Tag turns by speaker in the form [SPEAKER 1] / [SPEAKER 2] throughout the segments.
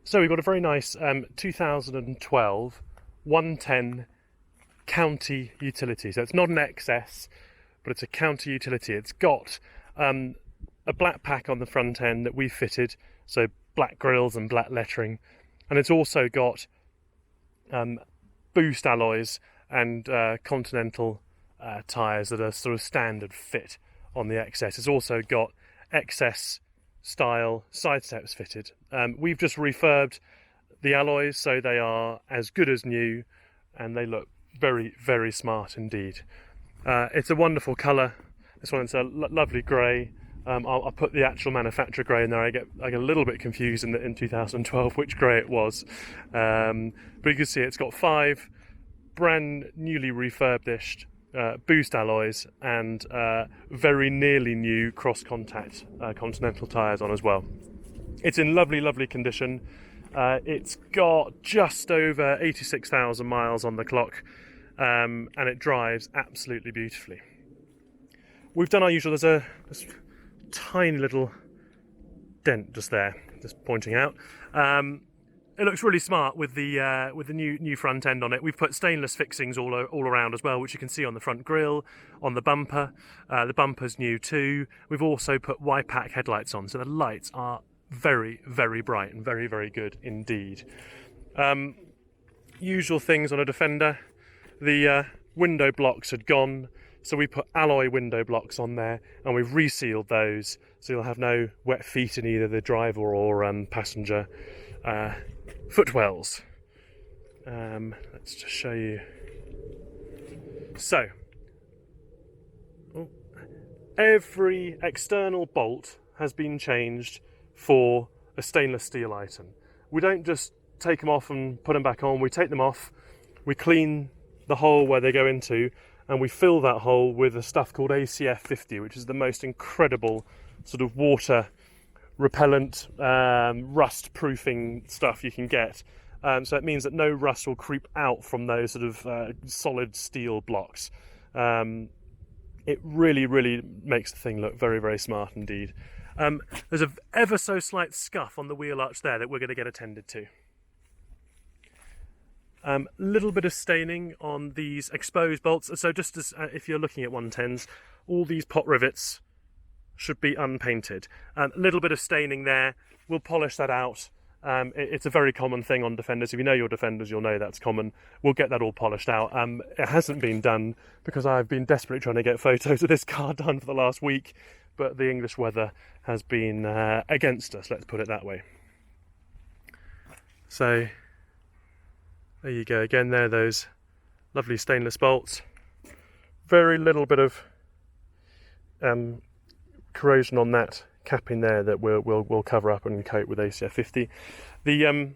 [SPEAKER 1] So we've got a very nice 2012 110 county utility. So it's not an XS, but it's a county utility. It's got a black pack on the front end that we fitted, so black grills and black lettering, and it's also got boost alloys and Continental tyres that are sort of standard fit on the XS. It's also got XS style side steps fitted. We've just refurbed the alloys so they are as good as new, and they look very, very smart indeed. It's a wonderful colour. This one's a lovely grey. I'll put the actual manufacturer grey in there. I get a little bit confused in 2012 which grey it was, but you can see it's got 5 brand newly refurbished boost alloys and very nearly new cross contact Continental tyres on as well. It's in lovely, lovely condition. It's got just over 86,000 miles on the clock, and it drives absolutely beautifully. We've done our usual. There's a tiny little dent just there, just pointing out. It looks really smart with the new front end on it. We've put stainless fixings all around as well, which you can see on the front grille, on the bumper. The bumper's new too. We've also put Y-pack headlights on, so the lights are very, very bright and very, very good indeed. Usual things on a Defender. The window blocks had gone, so we put alloy window blocks on there, and we've resealed those, so you'll have no wet feet in either the driver or passenger footwells. Let's just show you. So, every external bolt has been changed for a stainless steel item. We don't just take them off and put them back on. We take them off, we clean the hole where they go into, and we fill that hole with a stuff called ACF 50, which is the most incredible sort of water repellent, rust proofing stuff you can get. So it means that no rust will creep out from those sort of solid steel blocks. It really, really makes the thing look very, very smart indeed. There's a ever so slight scuff on the wheel arch there that we're going to get attended to. Little bit of staining on these exposed bolts. So just as if you're looking at 110s, all these pot rivets should be unpainted. A little bit of staining there. We'll polish that out. It's a very common thing on Defenders. If you know your Defenders, you'll know that's common. We'll get that all polished out. It hasn't been done because I've been desperately trying to get photos of this car done for the last week, but the English weather has been against us, let's put it that way. So there you go again, there, those lovely stainless bolts. Very little bit of corrosion on that capping there that we'll cover up and coat with ACF 50. The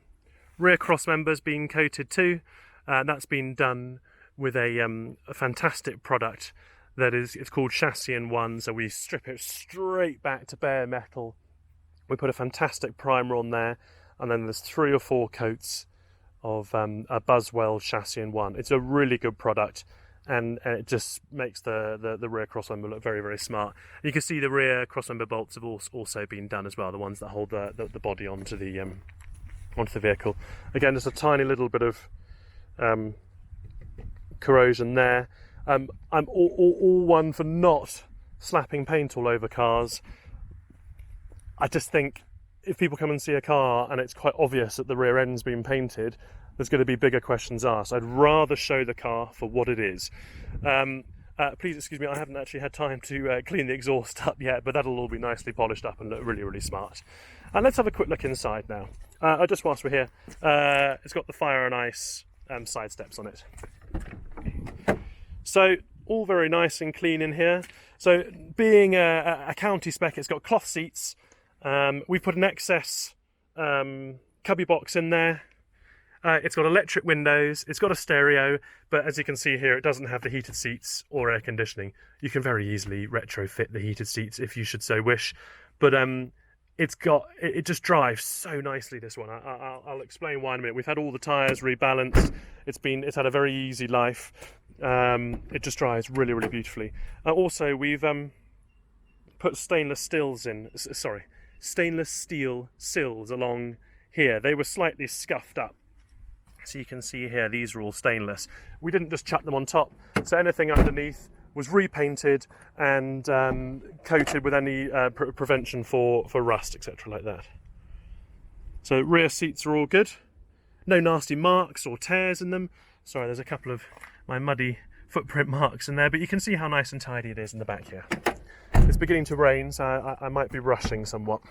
[SPEAKER 1] rear cross member's been coated too. That's been done with a fantastic product that it's called Chassis One. So we strip it straight back to bare metal. We put a fantastic primer on there, and then there's 3 or 4 coats of a Buswell Chassis One. It's a really good product, and it just makes the rear crossmember look very, very smart. You can see the rear crossmember bolts have also been done as well, the ones that hold the body onto the vehicle. Again, just a tiny little bit of corrosion there. I'm all one for not slapping paint all over cars. I just think if people come and see a car and it's quite obvious that the rear end's been painted, there's going to be bigger questions asked. I'd rather show the car for what it is. Please excuse me, I haven't actually had time to clean the exhaust up yet, but that'll all be nicely polished up and look really, really smart. And let's have a quick look inside now. Just whilst we're here, it's got the Fire and Ice side steps on it. So all very nice and clean in here. So being a county spec, it's got cloth seats. We've put an XS cubby box in there. It's got electric windows, it's got a stereo, but as you can see here, it doesn't have the heated seats or air conditioning. You can very easily retrofit the heated seats if you should so wish, but it just drives so nicely, this one. I'll explain why in a minute. We've had all the tyres rebalanced. It's had a very easy life. It just drives really, really beautifully. Also, we've put stainless steel sills along here, they were slightly scuffed up. So you can see here, these are all stainless. We didn't just chuck them on top, so anything underneath was repainted and coated with any prevention for rust, etc. like that. So rear seats are all good. No nasty marks or tears in them. Sorry, there's a couple of my muddy footprint marks in there, but you can see how nice and tidy it is in the back here. It's beginning to rain, so I might be rushing somewhat.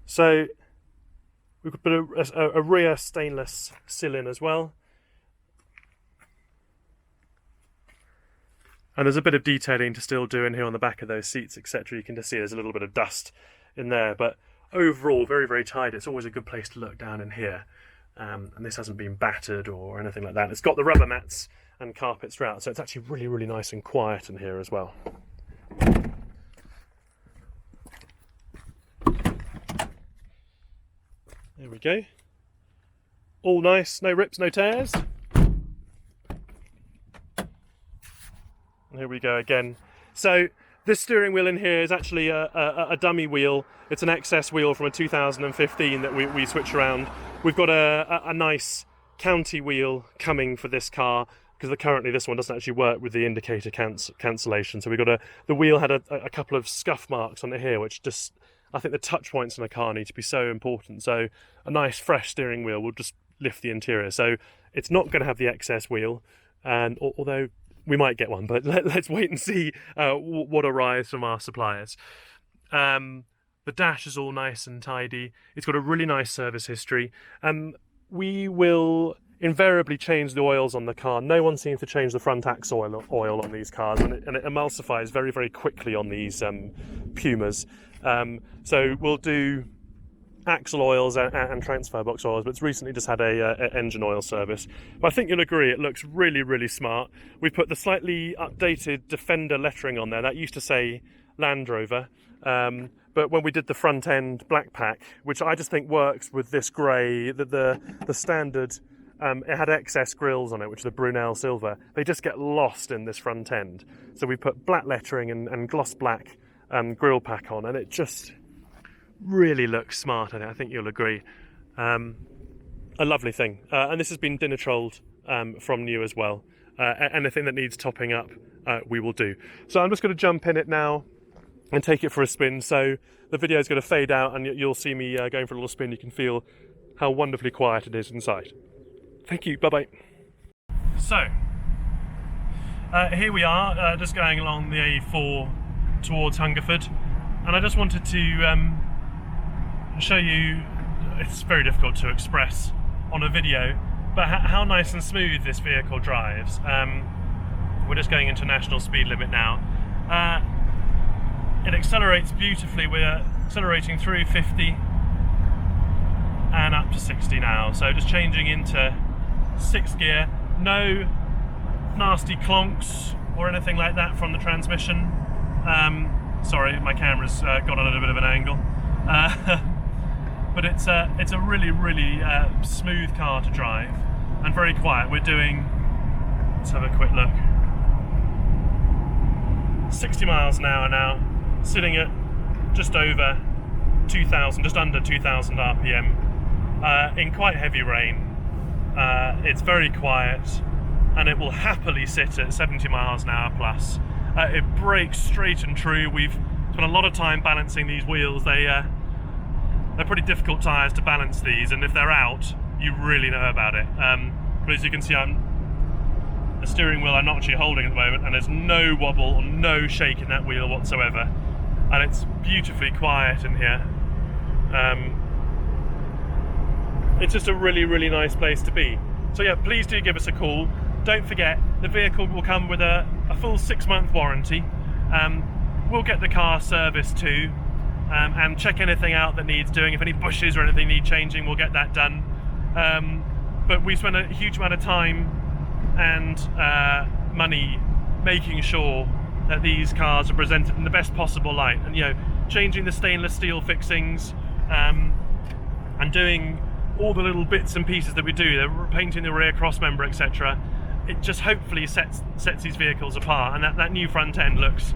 [SPEAKER 1] So we could put a rear stainless sill in as well. And there's a bit of detailing to still do in here on the back of those seats, etc. You can just see there's a little bit of dust in there, but overall very, very tidy. It's always a good place to look down in here. And this hasn't been battered or anything like that. It's got the rubber mats and carpets throughout, so it's actually really, really nice and quiet in here as well. There we go. All nice, no rips, no tears. And here we go again. So this steering wheel in here is actually a dummy wheel. It's an XS wheel from a 2015 that we switch around. We've got a nice county wheel coming for this car, because currently this one doesn't actually work with the indicator cancellation. So we got the wheel had a couple of scuff marks on it here, which just, I think the touch points in a car need to be so important. So a nice fresh steering wheel will just lift the interior. So it's not going to have the XS wheel, and although we might get one, but let's wait and see what arrives from our suppliers. The dash is all nice and tidy. It's got a really nice service history. We will invariably change the oils on the car. No one seems to change the front axle oil on these cars, and it emulsifies very, very quickly on these Pumas. So we'll do axle oils and transfer box oils, but it's recently just had a engine oil service. But I think you'll agree it looks really, really smart. We put the slightly updated Defender lettering on there. That used to say Land Rover, but when we did the front end black pack, which I just think works with this grey, the standard, it had XS grills on it, which are the Brunel silver. They just get lost in this front end. So we put black lettering and gloss black grill pack on, and it just really looks smart. I think you'll agree. A lovely thing, and this has been dinner trolled from new as well. Anything that needs topping up, we will do. So I'm just going to jump in it now and take it for a spin. So the video is going to fade out, and you'll see me going for a little spin. You can feel how wonderfully quiet it is inside. Thank you. Bye bye. So here we are, just going along the A4 towards Hungerford, and I just wanted to show you, it's very difficult to express on a video, but how nice and smooth this vehicle drives. We're just going into national speed limit now. It accelerates beautifully. We're accelerating through 50 and up to 60 now, so just changing into 6th gear. No nasty clonks or anything like that from the transmission. Sorry, my camera's got on a little bit of an angle. But it's a really, really smooth car to drive and very quiet. We're doing, let's have a quick look, 60 miles an hour now, sitting at just over 2,000, just under 2,000 RPM, in quite heavy rain. It's very quiet, and it will happily sit at 70 miles an hour plus. It brakes straight and true. We've spent a lot of time balancing these wheels. They're pretty difficult tyres to balance these, and if they're out, you really know about it. But as you can see, the steering wheel I'm not actually holding at the moment, and there's no wobble or no shake in that wheel whatsoever. And it's beautifully quiet in here. It's just a really, really nice place to be. So yeah, please do give us a call. Don't forget, the vehicle will come with a full 6-month warranty. We'll get the car serviced too, and check anything out that needs doing. If any bushes or anything need changing, we'll get that done. But we spend a huge amount of time and money making sure that these cars are presented in the best possible light, and changing the stainless steel fixings, and doing all the little bits and pieces that we do. They're painting the rear cross member, etc. It just hopefully sets these vehicles apart, and that new front end looks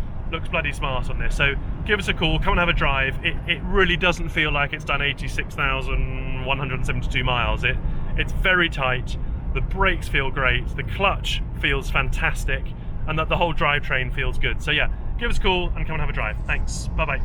[SPEAKER 1] bloody smart on this. So give us a call, come and have a drive. It really doesn't feel like it's done 86,172 miles. It's very tight, the brakes feel great, the clutch feels fantastic, and that the whole drivetrain feels good. So yeah, give us a call and come and have a drive. Thanks, bye bye.